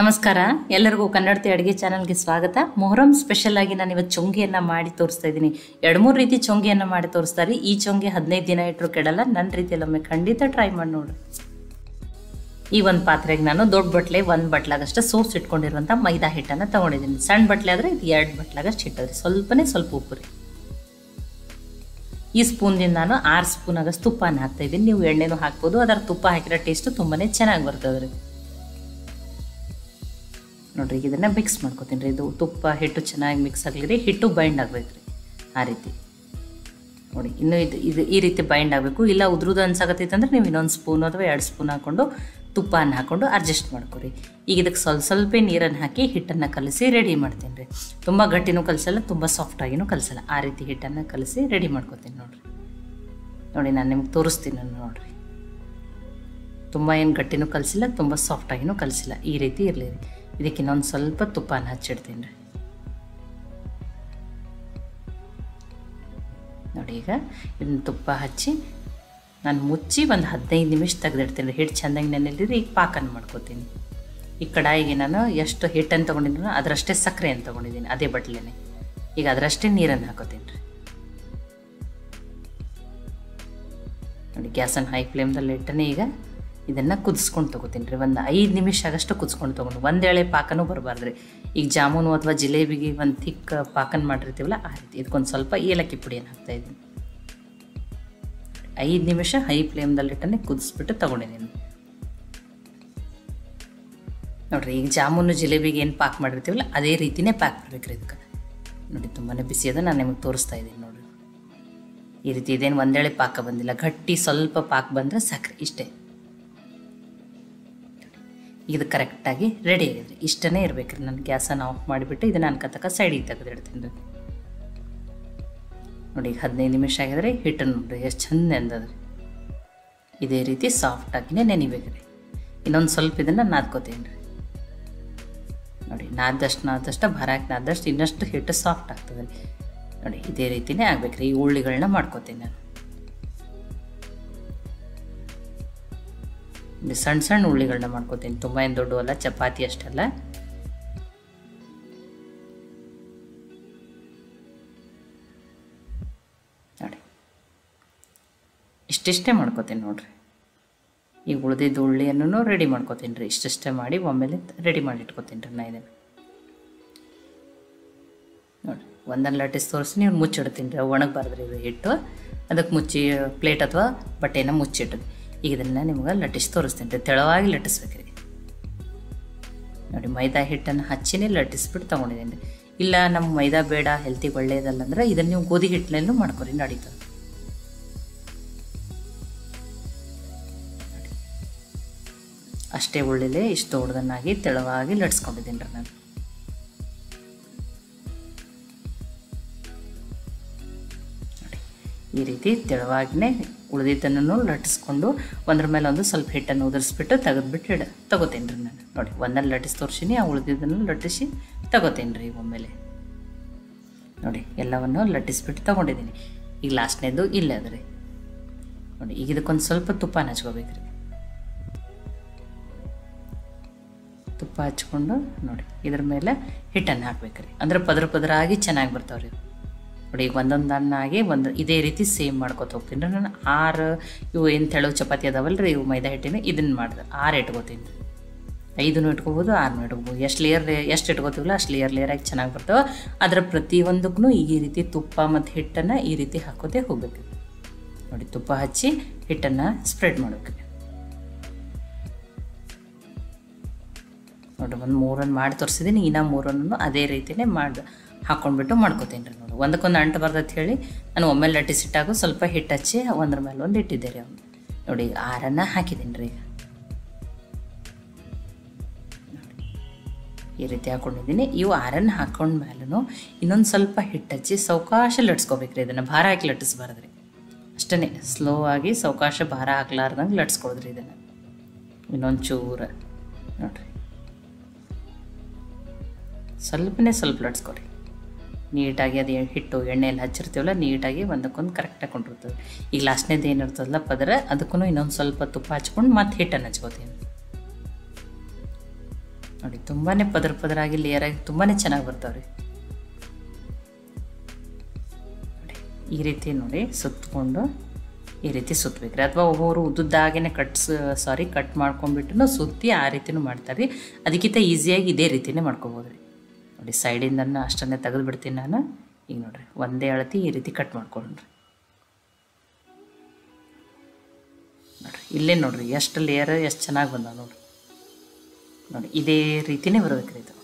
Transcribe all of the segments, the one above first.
ನಮಸ್ಕಾರ ಎಲ್ಲರಿಗೂ ಕನ್ನಡತಿ ಅಡುಗೆ ಚಾನಲ್ಗೆ ಸ್ವಾಗತ. ಮೊಹರಂ ಸ್ಪೆಷಲ್ ಆಗಿ ನಾನು ಇವತ್ತು ಚೊಂಗಿಯನ್ನು ಮಾಡಿ ತೋರಿಸ್ತಾ ಇದ್ದೀನಿ. 2-3 ರೀತಿ ಚೊಂಗಿಯನ್ನು ಮಾಡಿ ತೋರಿಸ್ತಾರೆ. ಈ ಚೊಂಗಿ 15 ದಿನ ಇಟ್ಟರು ಕೆಡಲ್ಲ. ನನ್ನ ರೀತಿಯಲ್ಲಿ ಒಮ್ಮೆ ಖಂಡಿತ ಟ್ರೈ ಮಾಡಿ ನೋಡ್ರಿ. ಈ ಒಂದು ಪಾತ್ರೆಗೆ ನಾನು ದೊಡ್ಡ ಬಟ್ಲೆ 1 ಬಟ್ಲಾಗಷ್ಟು ಸೋಸ್ ಇಟ್ಕೊಂಡಿರುವಂಥ ಮೈದಾ ಹಿಟ್ಟನ್ನು ತೊಗೊಂಡಿದ್ದೀನಿ. ಸಣ್ಣ ಬಟ್ಲೆ ಆದರೆ ಇದು 2 ಬಟ್ಲಾಗಷ್ಟು ಹಿಟ್ಟದ್ರಿ. ಸ್ವಲ್ಪ ಉಪ್ಪು ರೀ. ಈ ಸ್ಪೂನ್ದಿಂದ ನಾನು 6 ಸ್ಪೂನ್ ಆಗಷ್ಟು ತುಪ್ಪನ ಹಾಕ್ತಾಯಿದ್ದೀನಿ. ನೀವು ಎಣ್ಣೆನೂ ಹಾಕ್ಬೋದು. ಅದರ ತುಪ್ಪ ಹಾಕಿರೋ ಟೇಸ್ಟು ತುಂಬಾ ಚೆನ್ನಾಗಿ ಬರ್ತದೆ ರೀ. ನೋಡ್ರಿ, ಈಗ ಇದನ್ನು ಮಿಕ್ಸ್ ಮಾಡ್ಕೊತೀನಿ ರೀ. ಇದು ತುಪ್ಪ ಹಿಟ್ಟು ಚೆನ್ನಾಗಿ ಮಿಕ್ಸ್ ಆಗಲಿ ರೀ. ಹಿಟ್ಟು ಬೈಂಡ್ ಆಗ್ಬೇಕು ರೀ. ಆ ರೀತಿ ನೋಡಿ, ಇನ್ನೂ ಇದು ಈ ರೀತಿ ಬೈಂಡ್ ಆಗಬೇಕು. ಇಲ್ಲ ಉದ್ರುದು ಅನ್ಸಾಕತ್ತೈತೆ ಅಂದ್ರೆ ನೀವು ಇನ್ನೊಂದು ಸ್ಪೂನ್ ಅಥವಾ 2 ಸ್ಪೂನ್ ಹಾಕ್ಕೊಂಡು ತುಪ್ಪನ ಹಾಕ್ಕೊಂಡು ಅಡ್ಜಸ್ಟ್ ಮಾಡ್ಕೊರಿ. ಈಗ ಇದಕ್ಕೆ ಸ್ವಲ್ಪ ನೀರನ್ನು ಹಾಕಿ ಹಿಟ್ಟನ್ನು ಕಲಸಿ ರೆಡಿ ಮಾಡ್ತೀನಿ ರೀ. ತುಂಬ ಗಟ್ಟಿನೂ ಕಲಸಲ್ಲ, ತುಂಬ ಸಾಫ್ಟಾಗಿನೂ ಕಲಸಲ್ಲ. ಆ ರೀತಿ ಹಿಟ್ಟನ್ನು ಕಲಸಿ ರೆಡಿ ಮಾಡ್ಕೊತೀನಿ ನೋಡಿರಿ. ನೋಡಿ, ನಾನು ನಿಮ್ಗೆ ತೋರಿಸ್ತೀನಿ ನೋಡಿರಿ. ತುಂಬ ಏನು ಗಟ್ಟಿನೂ ಕಲಸಿಲ್ಲ, ತುಂಬ ಸಾಫ್ಟಾಗಿನೂ ಕಲಸಿಲ್ಲ. ಈ ರೀತಿ ಇರಲಿ ರೀ. ಇದಕ್ಕೆ ಇನ್ನೊಂದು ಸ್ವಲ್ಪ ತುಪ್ಪನ ಹಚ್ಚಿಡ್ತೀನಿ ರೀ. ನೋಡಿ, ಈಗ ಇದನ್ನ ತುಪ್ಪ ಹಚ್ಚಿ ನಾನು ಮುಚ್ಚಿ ಒಂದು 15 ನಿಮಿಷ ತೆಗೆದಿಡ್ತೀನಿ ರೀ. ಹಿಟ್ಟು ಚೆಂದಾಗಿ ನೆನೆಲಿರಿ. ಈಗ ಪಾಕನ ಮಾಡ್ಕೊತೀನಿ. ಈ ಕಡಾಯಿಗೆ ನಾನು ಎಷ್ಟು ಹಿಟ್ಟನ್ನು ತೊಗೊಂಡಿದ್ದೀನೋ ಅದರಷ್ಟೇ ಸಕ್ಕರೆಯನ್ನು ತೊಗೊಂಡಿದ್ದೀನಿ, ಅದೇ ಬಟ್ಲೇನೆ. ಈಗ ಅದರಷ್ಟೇ ನೀರನ್ನು ಹಾಕೋತೀನಿ ರೀ. ನೋಡಿ, ಗ್ಯಾಸನ್ನು ಹೈ ಫ್ಲೇಮ್ದಲ್ಲಿ ಇಟ್ಟನೆ ಈಗ ಇದನ್ನು ಕುದಿಸ್ಕೊಂಡು ತೊಗೋತೀನಿ ರೀ. ಒಂದು 5 ನಿಮಿಷ ಆಗಷ್ಟು ಕುದಿಸ್ಕೊಂಡು ತೊಗೊಂಡು, ಒಂದೇಳೆ ಪಾಕನೂ ಬರಬಾರ್ದು ರೀ. ಈಗ ಜಾಮೂನು ಅಥವಾ ಜಿಲೇಬಿಗೆ ಒಂದು ಥಿಕ್ ಪಾಕನ ಮಾಡಿರ್ತೀವಲ್ಲ, ಆ ರೀತಿ. ಇದಕ್ಕೊಂದು ಸ್ವಲ್ಪ ಏಲಕ್ಕಿ ಪುಡಿಯನ್ನು ಹಾಕ್ತಾಯಿದ್ದೀನಿ. 5 ನಿಮಿಷ ಹೈ ಫ್ಲೇಮ್ದಲ್ಲಿಟ್ಟನೆ ಕುದಿಸ್ಬಿಟ್ಟು ತೊಗೊಂಡಿದ್ದೀನಿ ನೋಡಿರಿ. ಈಗ ಜಾಮೂನು ಜಿಲೇಬಿಗೆ ಏನು ಪಾಕ್ ಮಾಡಿರ್ತೀವಲ್ಲ ಅದೇ ರೀತಿಯೇ ಪ್ಯಾಕ್ ಮಾಡ್ಬೇಕು ರೀ ಇದಕ್ಕೆ. ನೋಡಿ, ತುಂಬಾ ಬಿಸಿ ಅದ. ನಾನು ನಿಮಗೆ ತೋರಿಸ್ತಾ ಇದ್ದೀನಿ ನೋಡಿರಿ. ಈ ರೀತಿ ಇದೇನು ಒಂದೇಳೆ ಪಾಕ ಬಂದಿಲ್ಲ, ಗಟ್ಟಿ ಸ್ವಲ್ಪ ಪಾಕ ಬಂದರೆ ಸಾಕ್ರಿ, ಇಷ್ಟೇ. ಇದು ಕರೆಕ್ಟಾಗಿ ರೆಡಿ ಆಗಿದೆ. ಇಷ್ಟನೇ ಇರಬೇಕ್ರಿ. ನಾನು ಗ್ಯಾಸನ್ನು ಆಫ್ ಮಾಡಿಬಿಟ್ಟು ಇದನ್ನು ಅನ್ಕತಕ್ಕ ಸೈಡಿಗೆ ತೆಗೆದಿಡ್ತೀನಿ ರೀ. ನೋಡಿ, ಈಗ 15 ನಿಮಿಷ ಆಗಿದ್ರೆ ಹಿಟ್ಟನ್ನು ನೋಡಿರಿ ಎಷ್ಟು ಚಂದ ನೆಂದದ್ರಿ. ಇದೇ ರೀತಿ ಸಾಫ್ಟಾಗಿನೇ ನೆನಿಬೇಕ್ರಿ. ಇನ್ನೊಂದು ಸ್ವಲ್ಪ ಇದನ್ನು ನಾದ್ಕೋತೀನಿ ರೀ. ನೋಡಿ, ನಾದಷ್ಟು ಭಾರ ಹಾಕಿ ನಾದಷ್ಟು ಇನ್ನಷ್ಟು ಹಿಟ್ಟು ಸಾಫ್ಟ್ ಆಗ್ತದೆ ರೀ. ನೋಡಿ, ಇದೇ ರೀತಿಯೇ ಆಗ್ಬೇಕ್ರಿ. ಈ ಉಳ್ಳಿಗಳನ್ನ ಮಾಡ್ಕೋತೀನಿ ನಾನು. ಸಣ್ಣ ಉಳ್ಳಿಗಳನ್ನ ಮಾಡ್ಕೋತೀನಿ. ತುಂಬ ಏನು ದೊಡ್ಡವಲ್ಲ, ಚಪಾತಿ ಅಷ್ಟಲ್ಲ. ನೋಡಿ, ಇಷ್ಟಿಷ್ಟೇ ಮಾಡ್ಕೋತೀನಿ ನೋಡಿರಿ. ಈಗ ಉಳಿದಿದ್ದು ಉಳ್ಳಿಯನ್ನು ರೆಡಿ ಮಾಡ್ಕೋತೀನಿ ರೀ. ಇಷ್ಟೇ ಮಾಡಿ ಒಮ್ಮೆಲೆ ರೆಡಿ ಮಾಡಿ ಇಟ್ಕೋತೀನಿ ರೀ ನಾ ಇದನ್ನು. ನೋಡಿ, ಒಂದನ್ನು ಲಟ್ಟಿಸಿ ತೋರಿಸಿ ನೀವು ಮುಚ್ಚಿಡ್ತೀನಿ ರೀ. ಒಣಗಬಾರ್ದು ರೀ ಇದು ಹಿಟ್ಟು. ಅದಕ್ಕೆ ಮುಚ್ಚಿ ಪ್ಲೇಟ್ ಅಥವಾ ಬಟ್ಟೆನ ಮುಚ್ಚಿಡ್ರಿ. ಈಗ ಇದನ್ನು ನಿಮ್ಗೆ ಲಟ್ಟಿಸಿ ತೋರಿಸ್ತೀನಿ ರೀ. ತೆಳವಾಗಿ ಲಟ್ಟಿಸ್ಬೇಕ್ರಿ. ನೋಡಿ, ಮೈದಾ ಹಿಟ್ಟನ್ನು ಹಚ್ಚಿನೇ ಲಟ್ಟಿಸ್ಬಿಟ್ಟು ತೊಗೊಂಡಿದ್ದೀನಿ ರೀ. ಇಲ್ಲ ನಮ್ಮ ಮೈದಾ ಬೇಡ, ಹೆಲ್ತಿಗೆ ಒಳ್ಳೆಯದಲ್ಲ ಅಂದ್ರೆ ಇದನ್ನು ನೀವು ಗೋಧಿ ಹಿಟ್ಟಿನಲ್ಲೂ ಮಾಡ್ಕೊರಿ, ನಡೀತದೆ. ಅಷ್ಟೇ ಉಳ್ಳಿಲೆ ಇಷ್ಟು ದೊಡ್ಡದನ್ನಾಗಿ ತೆಳವಾಗಿ ಲಟ್ಸ್ಕೊಂಡಿದ್ದೀನಿ ರೀ ನಾನು. ಈ ರೀತಿ ತೆಳವಾಗಿನೇ ಉಳಿದಿದ್ದನ್ನು ಲಟ್ಟಿಸ್ಕೊಂಡು ಒಂದ್ರ ಮೇಲೆ ಒಂದು ಸ್ವಲ್ಪ ಹಿಟ್ಟನ್ನು ಉದುರಿಸ್ಬಿಟ್ಟು ತೆಗೆದ್ಬಿಟ್ಟು ತಗೋತೀನಿ ರೀ ನಾನು. ನೋಡಿ, ಒಂದನ್ನು ಲಟ್ಟಿಸಿ ತೋರಿಸಿನಿ, ಆ ಉಳಿದಿದ್ದನ್ನು ಲಟ್ಟಿಸಿ ತಗೋತೀನಿ ರೀ ಒಮ್ಮೆಲೆ. ನೋಡಿ, ಎಲ್ಲವನ್ನು ಲಟ್ಟಿಸ್ಬಿಟ್ಟು ತೊಗೊಂಡಿದ್ದೀನಿ. ಈಗ ಲಾಸ್ಟ್ನೇದು ಇಲ್ಲೇ ಅದ ರೀ. ನೋಡಿ, ಈಗ ಇದಕ್ಕೊಂದು ಸ್ವಲ್ಪ ತುಪ್ಪನ ಹಚ್ಕೋಬೇಕು ರೀ. ತುಪ್ಪ ಹಚ್ಕೊಂಡು ನೋಡಿ ಇದ್ರ ಮೇಲೆ ಹಿಟ್ಟನ್ನು ಹಾಕ್ಬೇಕ್ರಿ. ಅಂದ್ರೆ ಪದರಾಗಿ ಚೆನ್ನಾಗಿ ಬರ್ತಾವ್ರಿ. ನೋಡಿ, ಈಗ ಒಂದೊಂದನ್ನಾಗಿ ಇದೇ ರೀತಿ ಸೇಮ್ ಮಾಡ್ಕೊತ ಹೋಗ್ತೀನಿ ರೀ ನಾನು. 6 ಇವು ಏನು ತೆಳವು ಚಪಾತಿ ಅದಾವಲ್ಲ ರೀ, ಇವು ಮೈದಾ ಹಿಟ್ಟಿನ ಇದನ್ನು ಮಾಡಿದೆ 6 ಇಟ್ಕೋತೀನಿ ರೀ. 5 ಇಟ್ಕೋಬೋದು, 6 ಇಟ್ಕೋಬೋದು. ಎಷ್ಟು ಇಟ್ಕೋತೀವಲ್ಲ ಅಷ್ಟು ಲೇಯರಾಗಿ ಚೆನ್ನಾಗಿ ಬರ್ತಾವೆ. ಅದರ ಪ್ರತಿಯೊಂದಕ್ಕೂ ಈ ರೀತಿ ತುಪ್ಪ ಮತ್ತು ಹಿಟ್ಟನ್ನು ಈ ರೀತಿ ಹಾಕೋತೆ ಹೋಗ್ಬೇಕು. ನೋಡಿ, ತುಪ್ಪ ಹಚ್ಚಿ ಹಿಟ್ಟನ್ನು ಸ್ಪ್ರೆಡ್ ಮಾಡ್ಬೇಕು. ನೋಡಿ, ಒಂದು 3 ಮಾಡಿ ತೋರಿಸಿದ್ದೀನಿ. ಇನ್ನು 3 ಅದೇ ರೀತಿಯೇ ಹಾಕ್ಕೊಂಡ್ಬಿಟ್ಟು ಮಾಡ್ಕೋತೀನಿ ರೀ. ನೋಡಿ, ಒಂದಕ್ಕೊಂದು ಅಂಟು ಬರ್ತೈತೆ ಹೇಳಿ ನಾನು ಒಮ್ಮೆಲೆ ಲಟ್ಟಿಸಿಟ್ಟಾಗ ಸ್ವಲ್ಪ ಹಿಟ್ಟು ಹಚ್ಚಿ ಒಂದ್ರ ಮೇಲೆ ಒಂದು ಇಟ್ಟಿದ್ದೆ ರೀ ಅವನು. ನೋಡಿ, 6 ಹಾಕಿದ್ದೀನಿ ರೀ. ಈಗ ಈ ರೀತಿ ಹಾಕ್ಕೊಂಡಿದ್ದೀನಿ. ಇವು 6 ಹಾಕ್ಕೊಂಡ್ಮೇಲೂ ಇನ್ನೊಂದು ಸ್ವಲ್ಪ ಹಿಟ್ಟು ಹಚ್ಚಿ ಸಾವಕಾಶ ಲಟ್ಸ್ಕೋಬೇಕು ರೀ. ಇದನ್ನು ಭಾರ ಹಾಕಿ ಲಟ್ಟಿಸ್ಬಾರ್ದು ರೀ. ಅಷ್ಟೇ ಸ್ಲೋ ಆಗಿ ಸಾವಕಾಶ ಭಾರ ಹಾಕ್ಲಾರ್ದಂಗೆ ಲಟ್ಸ್ಕೊಳ್ದ್ರಿ ಇದನ್ನು. ಇನ್ನೊಂದು ಚೂರು ನೋಡಿರಿ, ಸ್ವಲ್ಪ ಲಟ್ಸ್ಕೊರಿ. ನೀಟಾಗಿ ಅದು ಹಿಟ್ಟು ಎಣ್ಣೆಯಲ್ಲಿ ಹಚ್ಚಿರ್ತೀವಲ್ಲ, ನೀಟಾಗಿ ಒಂದಕ್ಕೊಂದು ಕರೆಕ್ಟಾಗಿ ಕೊಂಡಿರ್ತದೆ. ಈಗ ಲಾಸ್ಟ್ನೇದು ಏನಿರ್ತದಲ್ಲ ಪದರ, ಅದಕ್ಕೂ ಇನ್ನೊಂದು ಸ್ವಲ್ಪ ತುಪ್ಪ ಹಚ್ಕೊಂಡು ಮತ್ತೆ ಹಿಟ್ಟನ್ನು ಹಚ್ಕೋತೀನಿ. ನೋಡಿ ತುಂಬಾ ಪದರ ಪದರಾಗಿ ಲೇಯರಾಗಿ ತುಂಬಾ ಚೆನ್ನಾಗಿ ಬರ್ತಾವ್ರಿ. ನೋಡಿ ಈ ರೀತಿ ನೋಡಿ ಸುತ್ತಕೊಂಡು ಈ ರೀತಿ ಸುತ್ತಬೇಕ್ರಿ. ಅಥವಾ ಒಬ್ಬೊಬ್ಬರು ಉದ್ದುದ್ದಾಗೇ ಕಟ್ ಮಾಡ್ಕೊಂಡ್ಬಿಟ್ಟು ಸುತ್ತಿ ಆ ರೀತಿನೂ ಮಾಡ್ತಾರೆ. ಅದಕ್ಕಿಂತ ಈಸಿಯಾಗಿ ಇದೇ ರೀತಿಯೇ ಮಾಡ್ಕೊಬೋದು ರೀ. ನೋಡಿ ಸೈಡಿಂದ ಅಷ್ಟನ್ನೇ ತೆಗೆದು ಬಿಡ್ತೀನಿ ನಾನು. ಈಗ ನೋಡಿರಿ ಒಂದೇ ಅಳತಿ ಈ ರೀತಿ ಕಟ್ ಮಾಡ್ಕೊಂಡ್ರಿ. ನೋಡಿರಿ ಇಲ್ಲೇ ನೋಡಿರಿ ಎಷ್ಟು ಲೇಯರ್ ಎಷ್ಟು ಚೆನ್ನಾಗಿ ಬಂದಾವ ನೋಡಿರಿ. ನೋಡಿ ಇದೇ ರೀತಿಯೇ ಬರ್ಬೇಕ್ರಿ ಇದು.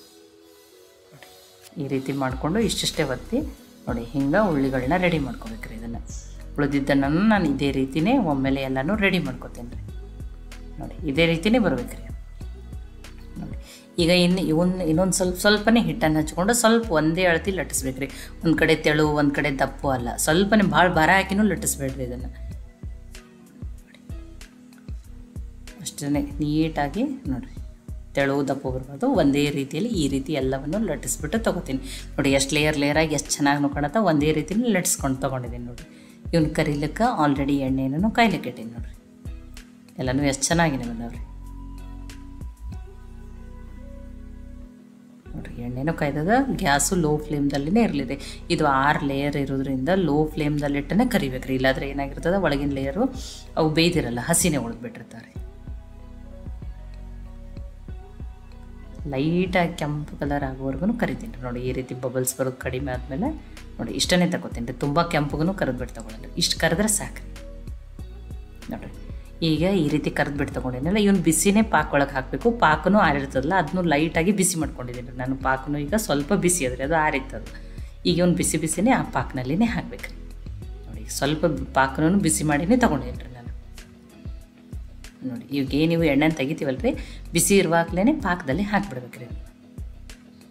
ನೋಡಿ ಈ ರೀತಿ ಮಾಡಿಕೊಂಡು ಇಷ್ಟಿಷ್ಟೇ ಒತ್ತಿ ನೋಡಿ ಹಿಂಗೆ ಉಳ್ಳಿಗಳನ್ನ ರೆಡಿ ಮಾಡ್ಕೊಬೇಕ್ರಿ. ಇದನ್ನು ಉಳಿದಿದ್ದನ್ನು ನಾನು ಇದೇ ರೀತಿಯೇ ಒಮ್ಮೆಲೆ ಎಲ್ಲನೂ ರೆಡಿ ಮಾಡ್ಕೊತೀನಿ ರೀ. ನೋಡಿ ಇದೇ ರೀತಿಯೇ ಬರ್ಬೇಕ್ರಿ. ನೋಡಿ ಈಗ ಇನ್ನೊಂದು ಸ್ವಲ್ಪನೇ ಹಿಟ್ಟನ್ನು ಹಚ್ಕೊಂಡು ಸ್ವಲ್ಪ ಒಂದೇ ಅಳತಿ ಲಟ್ಟಿಸ್ಬೇಕ್ರಿ. ಒಂದು ಕಡೆ ತೆಳು ಒಂದು ಕಡೆ ದಪ್ಪು ಅಲ್ಲ, ಸ್ವಲ್ಪನೇ ಭಾಳ ಭಾರ ಹಾಕಿನೂ ಲಟ್ಟಿಸ್ಬೇಡ್ರಿ ಇದನ್ನು. ಅಷ್ಟೇ ನೀಟಾಗಿ ನೋಡಿರಿ ತೆಳು ದಪ್ಪು ಬರ್ಬೋದು. ಒಂದೇ ರೀತಿಯಲ್ಲಿ ಈ ರೀತಿ ಎಲ್ಲವನ್ನು ಲಟ್ಟಿಸ್ಬಿಟ್ಟು ತೊಗೋತೀನಿ. ನೋಡಿ ಎಷ್ಟು ಲೇಯರಾಗಿ ಎಷ್ಟು ಚೆನ್ನಾಗಿ ಕಾಣುತ್ತಾ ಒಂದೇ ರೀತಿಯಲ್ಲಿ ಲಟ್ಟಿಸ್ಕೊಂಡು ತೊಗೊಂಡಿದ್ದೀನಿ ನೋಡಿರಿ. ಇವನು ಕರಿಲಿಕ್ಕೆ ಆಲ್ರೆಡಿ ಎಣ್ಣೆನೂ ಕಾಯ್ಲಿಕ್ಕೆ ಇಟ್ಟೀನಿ ನೋಡಿರಿ. ಎಲ್ಲನೂ ಎಷ್ಟು ಚೆನ್ನಾಗಿನೇ ಬಂದವ್ರಿ. ನೋಡಿರಿ ಎಣ್ಣೆನೂ ಕಾಯ್ದದ. ಗ್ಯಾಸು ಲೋ ಫ್ಲೇಮ್ದಲ್ಲಿನೇ ಇರಲಿದೆ. ಇದು 6 ಲೇಯರ್ ಇರೋದ್ರಿಂದ ಲೋ ಫ್ಲೇಮ್ದಲ್ಲಿಟ್ಟೇ ಕರಿಬೇಕ್ರಿ. ಇಲ್ಲಾಂದರೆ ಏನಾಗಿರ್ತದೆ ಒಳಗಿನ ಲೇಯರು ಅವು ಬೇಯ್ದಿರಲ್ಲ, ಹಸಿನೇ ಉಳಿದ್ಬಿಟ್ಟಿರ್ತಾರೆ. ಲೈಟಾಗಿ ಕೆಂಪು ಕಲರ್ ಆಗೋವರೆಗೂ ಕರಿತೀನಿ ರೀ. ನೋಡಿ ಈ ರೀತಿ ಬಬಲ್ಸ್ ಬರೋದು ಕಡಿಮೆ ಆದಮೇಲೆ ನೋಡಿ ಇಷ್ಟನ್ನೇ ತಗೋತೀನಿ ರೀ. ತುಂಬ ಕೆಂಪಗೂ ಕರೆದ್ಬಿಟ್ಟು ತೊಗೊಳಲ್ಲ, ಇಷ್ಟು ಕರೆದ್ರೆ ಸಾಕು. ನೋಡಿರಿ ಈಗ ಈ ರೀತಿ ಕರೆದ್ಬಿಟ್ಟು ತೊಗೊಂಡಿನಲ್ಲ, ಇವನು ಬಿಸಿನೇ ಪಾಕ ಒಳಗೆ ಹಾಕಬೇಕು. ಪಾಕನೂ ಆರಿರ್ತದಲ್ಲ ಅದನ್ನು ಲೈಟಾಗಿ ಬಿಸಿ ಮಾಡ್ಕೊಂಡಿದ್ದೀನಿ ರೀ ನಾನು. ಪಾಕನೂ ಈಗ ಸ್ವಲ್ಪ ಬಿಸಿ ಅದ್ರಿ, ಅದು ಆರಿರ್ತದೆ. ಈಗ ಇವನು ಬಿಸಿನೇ ಆ ಪಾಕ್ನಲ್ಲಿನೇ ಹಾಕ್ಬೇಕು ರೀ. ನೋಡಿ ಸ್ವಲ್ಪ ಪಾಕನೂ ಬಿಸಿ ಮಾಡಿನೇ ತೊಗೊಂಡಿದ್ದೀನಿ ರೀ ನಾನು. ನೋಡಿ ಈಗ ನೀವು ಎಣ್ಣೆ ತೆಗಿತೀವಲ್ಲ ರೀ, ಬಿಸಿ ಇರುವಾಗಲೇ ಪಾಕದಲ್ಲಿ ಹಾಕಿಬಿಡ್ಬೇಕ್ರಿ.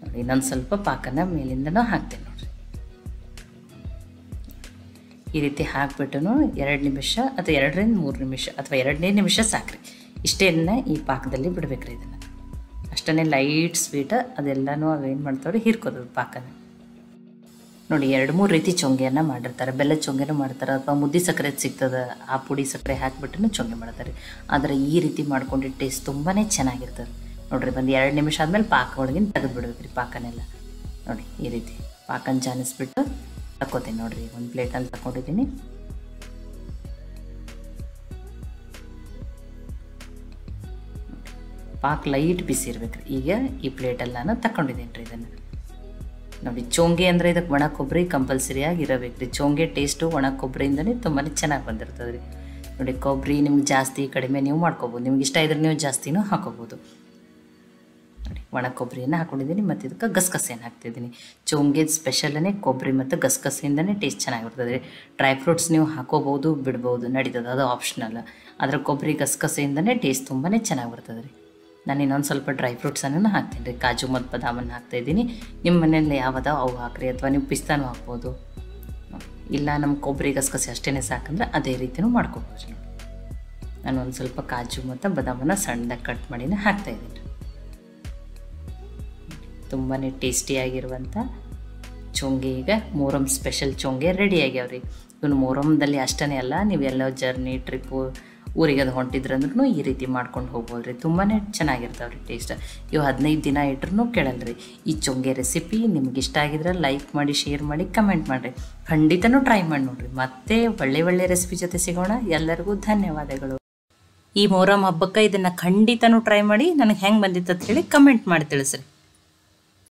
ನೋಡಿ ಇನ್ನೊಂದು ಸ್ವಲ್ಪ ಪಾಕನ ಮೇಲಿಂದನೂ ಹಾಕ್ತೇನೆ ನೋಡಿರಿ. ಈ ರೀತಿ ಹಾಕ್ಬಿಟ್ಟು 2 ನಿಮಿಷ ಅಥವಾ 2ರಿಂದ 3 ನಿಮಿಷ ಅಥವಾ 2ನೇ ನಿಮಿಷ ಸಾಕ್ರಿ. ಇಷ್ಟೇನ ಈ ಪಾಕದಲ್ಲಿ ಬಿಡ್ಬೇಕ್ರಿ. ಇದನ್ನು ಅಷ್ಟೇ ಲೈಟ್ ಸ್ವೀಟ್ ಅದೆಲ್ಲನೂ ಅವೇನು ಮಾಡ್ತಾವ್ರಿ ಹೀರ್ಕೋದು ಪಾಕನ. ನೋಡಿ 2-3 ರೀತಿ ಚೊಂಗೆಯನ್ನು ಮಾಡಿರ್ತಾರೆ. ಬೆಲ್ಲದ ಚೊಂಗೆನೂ ಮಾಡ್ತಾರೆ, ಅಥವಾ ಮುದ್ದೆ ಸಕ್ಕರೆ ಸಿಗ್ತದೆ ಆ ಪುಡಿ ಸಕ್ಕರೆ ಹಾಕಿಬಿಟ್ಟು ಚೊಂಗೆ ಮಾಡ್ತಾರೆ. ಆದರೆ ಈ ರೀತಿ ಮಾಡ್ಕೊಂಡು ಟೇಸ್ಟ್ ತುಂಬಾ ಚೆನ್ನಾಗಿರ್ತದೆ ನೋಡಿರಿ. ಒಂದು 2 ನಿಮಿಷ ಆದಮೇಲೆ ಪಾಕ ಒಳಗಿನ ತೆಗೆದು ಬಿಡ್ಬೇಕ್ರಿ ಪಾಕನೆಲ್ಲ. ನೋಡಿ ಈ ರೀತಿ ಪಾಕನ ಜಾನಿಸ್ಬಿಟ್ಟು ತಕ್ಕೋತೀನಿ ನೋಡಿರಿ. ಒಂದು ಪ್ಲೇಟಲ್ಲಿ ತಗೊಂಡಿದ್ದೀನಿ. ಪಾಕ ಲೈಟ್ ಬಿಸಿ ಇರ್ಬೇಕ್ರಿ. ಈಗ ಈ ಪ್ಲೇಟಲ್ಲಿ ನಾನು ತಗೊಂಡಿದ್ದೀನಿ ರೀ ಇದನ್ನು. ನೋಡಿ ಚೋಂಗೆ ಅಂದರೆ ಇದಕ್ಕೆ ಒಣ ಕೊಬ್ಬರಿ ಕಂಪಲ್ಸರಿಯಾಗಿ ಇರಬೇಕು ರೀ. ಚೋಂಗೆ ಟೇಸ್ಟು ಒಣ ಕೊಬ್ಬರಿಯಿಂದನೇ ತುಂಬಾ ಚೆನ್ನಾಗಿ ಬಂದಿರ್ತದೆ ರೀ. ನೋಡಿ ಕೊಬ್ಬರಿ ನಿಮ್ಗೆ ಜಾಸ್ತಿ ಕಡಿಮೆ ನೀವು ಮಾಡ್ಕೋಬೋದು, ನಿಮ್ಗೆ ಇಷ್ಟ ಇದ್ರೆ ನೀವು ಜಾಸ್ತಿನೂ ಹಾಕೋಬೋದು. ನೋಡಿ ಒಣ ಕೊಬ್ಬರಿಯನ್ನು ಹಾಕ್ಕೊಂಡಿದ್ದೀನಿ ಮತ್ತು ಇದಕ್ಕೆ ಗಸಗಸೆಯನ್ನು ಹಾಕ್ತಿದ್ದೀನಿ. ಚೋಂಗೆ ಸ್ಪೆಷಲೇ ಕೊಬ್ಬರಿ ಮತ್ತು ಗಸಗಸೆಯಿಂದನೇ ಟೇಸ್ಟ್ ಚೆನ್ನಾಗಿರ್ತದೆ ರೀ. ಡ್ರೈ ಫ್ರೂಟ್ಸ್ ನೀವು ಹಾಕೋಬೋದು ಬಿಡ್ಬೋದು, ನಡೀತದೆ, ಅದು ಆಪ್ಷನಲ್. ಆದರೆ ಕೊಬ್ಬರಿ ಗಸಗಸೆಯಿಂದನೇ ಟೇಸ್ಟ್ ತುಂಬಾ ಚೆನ್ನಾಗಿ ಬರ್ತದೆ ರೀ. ನಾನು ಇನ್ನೊಂದು ಸ್ವಲ್ಪ ಡ್ರೈ ಫ್ರೂಟ್ಸನ್ನು ಹಾಕ್ತೀನಿ ರೀ. ಕಾಜು ಮತ್ತು ಬಾದಾಮನ್ನು ಹಾಕ್ತಾಯಿದ್ದೀನಿ. ನಿಮ್ಮ ಮನೆಯಲ್ಲಿ ಯಾವ್ದಾವ ಅವು ಹಾಕ್ರಿ, ಅಥವಾ ನೀವು ಪಿಸ್ತಾನೂ ಹಾಕ್ಬೋದು. ಇಲ್ಲ ನಮ್ಮ ಕೊಬ್ಬರಿ ಗಸಗಸೆ ಅಷ್ಟೇ ಸಾಕಂದ್ರೆ ಅದೇ ರೀತಿಯೂ ಮಾಡ್ಕೊಬೋದು ರೀ. ನಾನು ಒಂದು ಸ್ವಲ್ಪ ಕಾಜು ಮತ್ತು ಬಾದಾಮನ್ನು ಸಣ್ಣದಾಗಿ ಕಟ್ ಮಾಡಿನೇ ಹಾಕ್ತಾಯಿದ್ದೀನಿ ರೀ. ತುಂಬಾ ಟೇಸ್ಟಿಯಾಗಿರುವಂಥ ಚೋಂಗೆ ಈಗ ಮೊಹರಂ ಸ್ಪೆಷಲ್ ಚೋಂಗೆ ರೆಡಿ ಆಗ್ಯಾವ್ರಿ. ಇವನು ಮೊಹರಂದಲ್ಲಿ ಅಷ್ಟೇ ಅಲ್ಲ, ನೀವೆಲ್ಲ ಜರ್ನಿ ಟ್ರಿಪ್ಪು ಊರಿಗೆ ಅದು ಹೊಂಟಿದ್ರಂದ್ರೂ ಈ ರೀತಿ ಮಾಡ್ಕೊಂಡು ಹೋಗ್ಬೋದು ರೀ. ತುಂಬಾ ಚೆನ್ನಾಗಿರ್ತಾವೆ ರೀ ಟೇಸ್ಟ್. ಇವು 15 ದಿನ ಇಟ್ರೂ ಕೇಳಲ್ರಿ. ಈ ಚೊಂಗೆ ರೆಸಿಪಿ ನಿಮ್ಗೆ ಇಷ್ಟ ಆಗಿದ್ರೆ ಲೈಕ್ ಮಾಡಿ, ಶೇರ್ ಮಾಡಿ, ಕಮೆಂಟ್ ಮಾಡಿರಿ. ಖಂಡಿತನೂ ಟ್ರೈ ಮಾಡಿ ನೋಡಿರಿ. ಮತ್ತೆ ಒಳ್ಳೆ ರೆಸಿಪಿ ಜೊತೆ ಸಿಗೋಣ. ಎಲ್ಲರಿಗೂ ಧನ್ಯವಾದಗಳು. ಈ ಮೊಹರಂ ಹಬ್ಬಕ್ಕೆ ಇದನ್ನು ಖಂಡಿತನೂ ಟ್ರೈ ಮಾಡಿ ನನಗೆ ಹೆಂಗೆ ಬಂದಿತ್ತು ಅಂತ ಹೇಳಿ ಕಮೆಂಟ್ ಮಾಡಿ ತಿಳಿಸ್ರಿ.